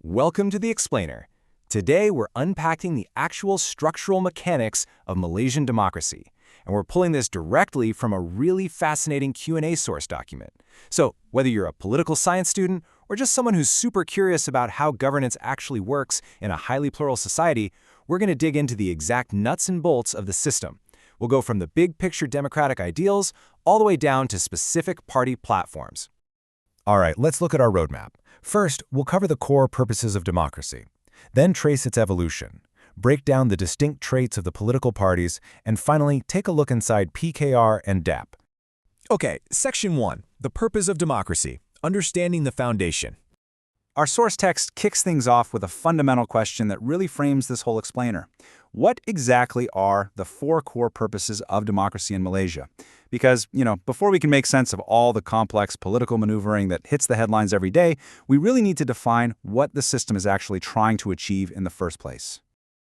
Welcome to the Explainer. Today we're unpacking the actual structural mechanics of Malaysian democracy, and we're pulling this directly from a really fascinating Q&A source document. So, whether you're a political science student or just someone who's super curious about how governance actually works in a highly plural society, we're going to dig into the exact nuts and bolts of the system. We'll go from the big picture democratic ideals all the way down to specific party platforms. All right, let's look at our roadmap. First, we'll cover the core purposes of democracy, then trace its evolution, break down the distinct traits of the political parties, and finally, take a look inside PKR and DAP. Okay, Section 1, the purpose of democracy, understanding the foundation. Our source text kicks things off with a fundamental question that really frames this whole explainer. What exactly are the four core purposes of democracy in Malaysia? Because, before we can make sense of all the complex political maneuvering that hits the headlines every day, we really need to define what the system is actually trying to achieve in the first place.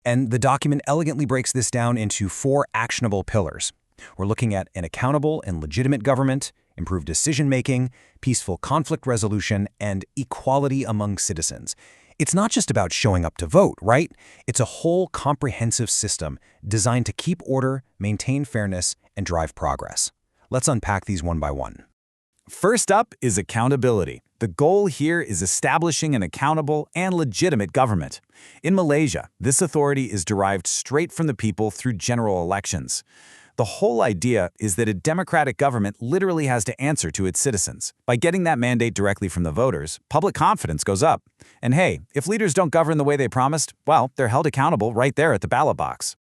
And the document elegantly breaks this down into four actionable pillars. We're looking at an accountable and legitimate government, improved decision-making, peaceful conflict resolution, and equality among citizens. It's not just about showing up to vote, right? It's a whole comprehensive system designed to keep order, maintain fairness, and drive progress. Let's unpack these one by one. First up is accountability. The goal here is establishing an accountable and legitimate government. In Malaysia, this authority is derived straight from the people through general elections. The whole idea is that a democratic government literally has to answer to its citizens. By getting that mandate directly from the voters, public confidence goes up. And hey, if leaders don't govern the way they promised, well, they're held accountable right there at the ballot box.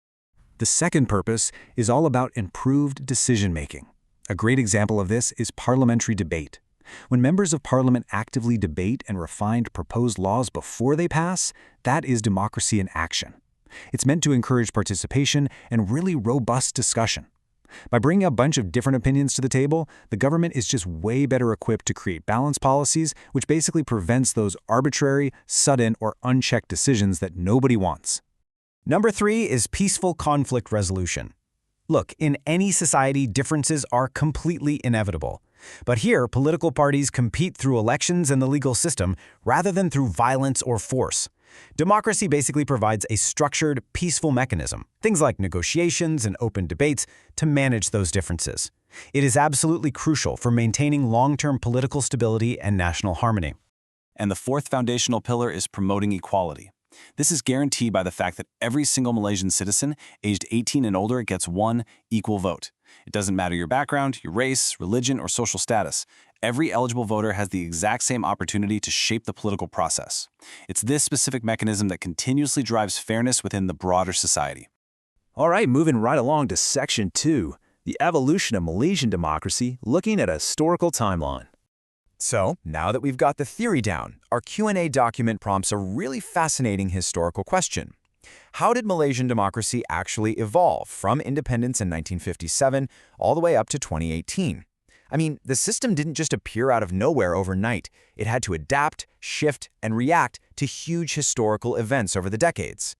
The second purpose is all about improved decision-making. A great example of this is parliamentary debate. When members of parliament actively debate and refine proposed laws before they pass, that is democracy in action. It's meant to encourage participation and really robust discussion. By bringing a bunch of different opinions to the table, the government is just way better equipped to create balanced policies, which basically prevents those arbitrary, sudden, or unchecked decisions that nobody wants. Number 3 is peaceful conflict resolution. Look, in any society, differences are completely inevitable. But here, political parties compete through elections and the legal system rather than through violence or force. Democracy basically provides a structured, peaceful mechanism, things like negotiations and open debates, to manage those differences. It is absolutely crucial for maintaining long-term political stability and national harmony. And the fourth foundational pillar is promoting equality. This is guaranteed by the fact that every single Malaysian citizen aged 18 and older gets one equal vote. It doesn't matter your background, your race, religion, or social status. Every eligible voter has the exact same opportunity to shape the political process. It's this specific mechanism that continuously drives fairness within the broader society. All right, moving right along to Section 2, the evolution of Malaysian democracy, looking at a historical timeline. So, now that we've got the theory down, our Q&A document prompts a really fascinating historical question. How did Malaysian democracy actually evolve from independence in 1957 all the way up to 2018? I mean, the system didn't just appear out of nowhere overnight. It had to adapt, shift, and react to huge historical events over the decades.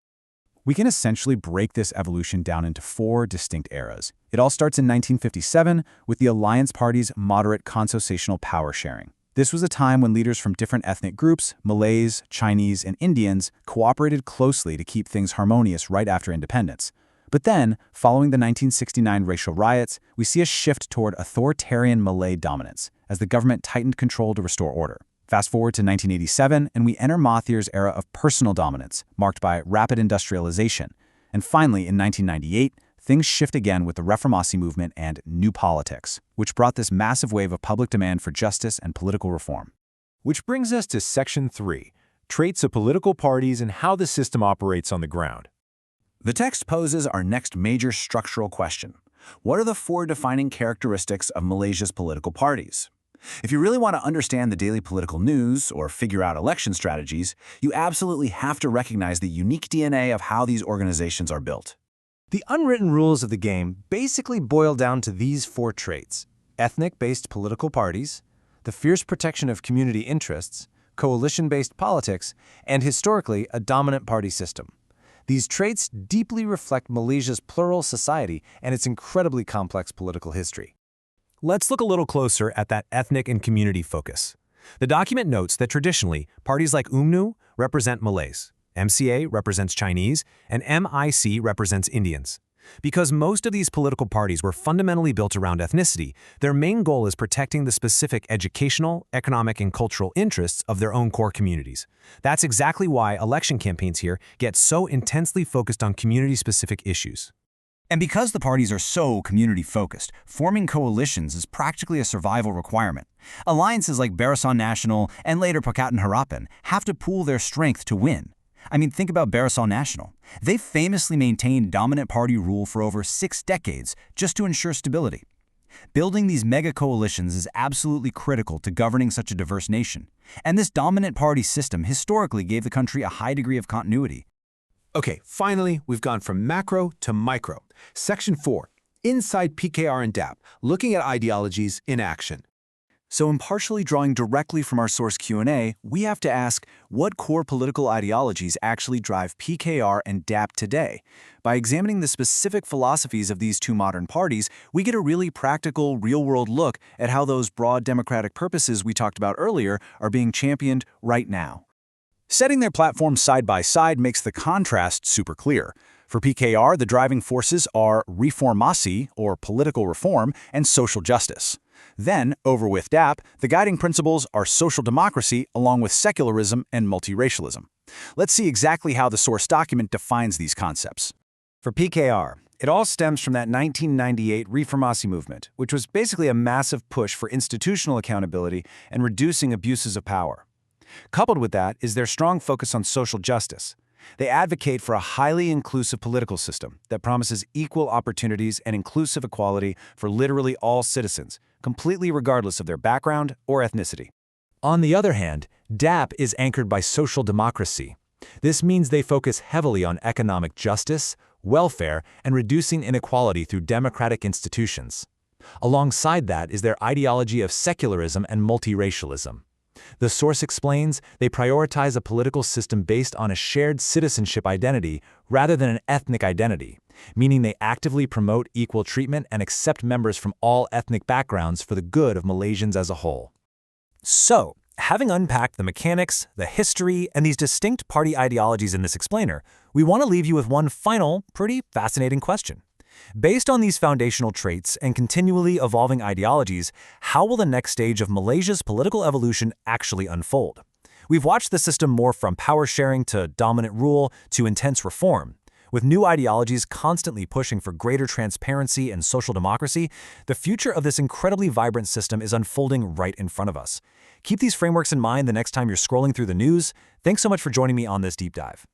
We can essentially break this evolution down into four distinct eras. It all starts in 1957 with the Alliance Party's moderate consociational power sharing. This was a time when leaders from different ethnic groups, Malays, Chinese, and Indians, cooperated closely to keep things harmonious right after independence. But then, following the 1969 racial riots, we see a shift toward authoritarian Malay dominance as the government tightened control to restore order. Fast forward to 1987, and we enter Mahathir's era of personal dominance, marked by rapid industrialization. And finally, in 1998, things shift again with the Reformasi movement and New Politics, which brought this massive wave of public demand for justice and political reform. Which brings us to Section 3, traits of political parties and how the system operates on the ground. The text poses our next major structural question. What are the four defining characteristics of Malaysia's political parties? If you really want to understand the daily political news or figure out election strategies, you absolutely have to recognize the unique DNA of how these organizations are built. The unwritten rules of the game basically boil down to these four traits: ethnic-based political parties, the fierce protection of community interests, coalition-based politics, and historically a dominant party system. These traits deeply reflect Malaysia's plural society and its incredibly complex political history. Let's look a little closer at that ethnic and community focus. The document notes that traditionally, parties like UMNO represent Malays, MCA represents Chinese, and MIC represents Indians. Because most of these political parties were fundamentally built around ethnicity, their main goal is protecting the specific educational, economic, and cultural interests of their own core communities. That's exactly why election campaigns here get so intensely focused on community-specific issues. And because the parties are so community-focused, forming coalitions is practically a survival requirement. Alliances like Barisan Nasional and later Pakatan Harapan have to pool their strength to win. I mean, think about Barisan Nasional. They famously maintained dominant party rule for over 6 decades just to ensure stability. Building these mega coalitions is absolutely critical to governing such a diverse nation. And this dominant party system historically gave the country a high degree of continuity. Okay, finally, we've gone from macro to micro. Section 4, inside PKR and DAP, looking at ideologies in action. So impartially drawing directly from our source Q&A, we have to ask, what core political ideologies actually drive PKR and DAP today? By examining the specific philosophies of these two modern parties, we get a really practical, real-world look at how those broad democratic purposes we talked about earlier are being championed right now. Setting their platforms side by side makes the contrast super clear. For PKR, the driving forces are reformasi, or political reform, and social justice. Then, over with DAP, the guiding principles are social democracy along with secularism and multiracialism. Let's see exactly how the source document defines these concepts. For PKR, it all stems from that 1998 Reformasi movement, which was basically a massive push for institutional accountability and reducing abuses of power. Coupled with that is their strong focus on social justice. They advocate for a highly inclusive political system that promises equal opportunities and inclusive equality for literally all citizens, completely regardless of their background or ethnicity. On the other hand, DAP is anchored by social democracy. This means they focus heavily on economic justice, welfare, and reducing inequality through democratic institutions. Alongside that is their ideology of secularism and multiracialism. The source explains they prioritize a political system based on a shared citizenship identity rather than an ethnic identity, meaning they actively promote equal treatment and accept members from all ethnic backgrounds for the good of Malaysians as a whole. So, having unpacked the mechanics, the history, and these distinct party ideologies in this explainer, we want to leave you with one final, pretty fascinating question. Based on these foundational traits and continually evolving ideologies, how will the next stage of Malaysia's political evolution actually unfold? We've watched the system morph from power sharing to dominant rule to intense reform. With new ideologies constantly pushing for greater transparency and social democracy, the future of this incredibly vibrant system is unfolding right in front of us. Keep these frameworks in mind the next time you're scrolling through the news. Thanks so much for joining me on this deep dive.